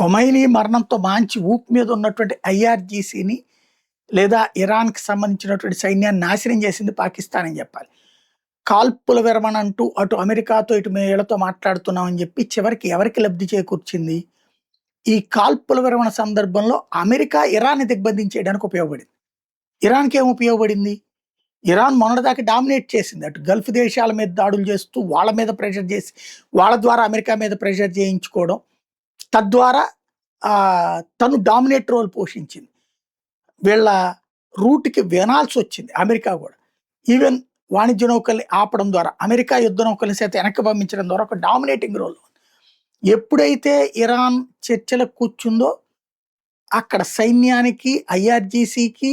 ఖొమైనీ మరణంతో మంచి ఊపు మీద ఉన్నటువంటి ఐఆర్జీసీని లేదా ఇరాన్‌కి సంబంధించినటువంటి సైన్యాన్ని నాశనం చేసింది పాకిస్తాన్ అని చెప్పాలి. కాల్పుల విరమణ అంటూ అటు అమెరికాతో ఇటు మేము వీళ్ళతో మాట్లాడుతున్నామని చెప్పి చివరికి ఎవరికి లబ్ధి చేకూర్చింది? ఈ కాల్పుల విరమణ సందర్భంలో అమెరికా ఇరాన్‌ని దిగ్బంధించేయడానికి ఉపయోగపడింది. ఇరాన్‌కి ఏం ఉపయోగపడింది? ఇరాన్ మొన్నటిదాకా డామినేట్ చేసింది. అటు గల్ఫ్ దేశాల మీద దాడులు చేస్తూ వాళ్ళ మీద ప్రెషర్ చేసి వాళ్ళ ద్వారా అమెరికా మీద ప్రెషర్ చేయించుకోవడం. తద్వారా తను డామినేట్ రోల్ పోషించింది. వీళ్ళ రూట్‌కి వినాల్సొచ్చింది అమెరికా కూడా. ఈవెన్ వాణిజ్య నౌకల్ని ఆపడం ద్వారా, అమెరికా యుద్ధ నౌకల్ని సైతం వెనక్కి పంపించడం ద్వారా ఒక డామినేటింగ్ రోల్. ఎప్పుడైతే ఇరాన్ చర్చలకు కూర్చుందో అక్కడ సైన్యానికి, ఐఆర్జీసీకి,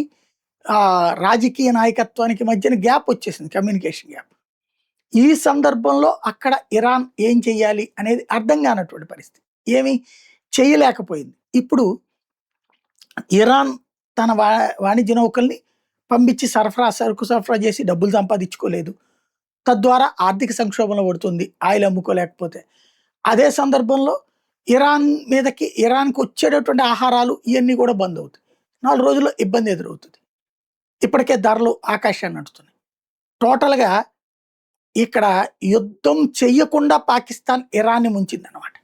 రాజకీయ నాయకత్వానికి మధ్యన గ్యాప్ వచ్చేసింది, కమ్యూనికేషన్ గ్యాప్. ఈ సందర్భంలో అక్కడ ఇరాన్ ఏం చెయ్యాలి అనేది అర్థం కానటువంటి పరిస్థితి. ఏమి చేయలేకపోయింది. ఇప్పుడు ఇరాన్ తన వాణిజ్య నౌకల్ని పంపించి సరుకు సరఫరా చేసి డబ్బులు సంపాదించుకోలేదు. తద్వారా ఆర్థిక సంక్షోభంలో పడుతుంది ఆయిల్ అమ్ముకోలేకపోతే. అదే సందర్భంలో ఇరాన్‌కి వచ్చేటటువంటి ఆహారాలు ఇవన్నీ కూడా బంద్ అవుతాయి. 4 రోజుల్లో ఇబ్బంది ఎదురవుతుంది. ఇప్పటికే ధరలు ఆకాశాన్ని అంటుతున్నాయి. టోటల్‌గా ఇక్కడ యుద్ధం చెయ్యకుండా పాకిస్తాన్ ఇరాన్‌ని ముంచిందనమాట.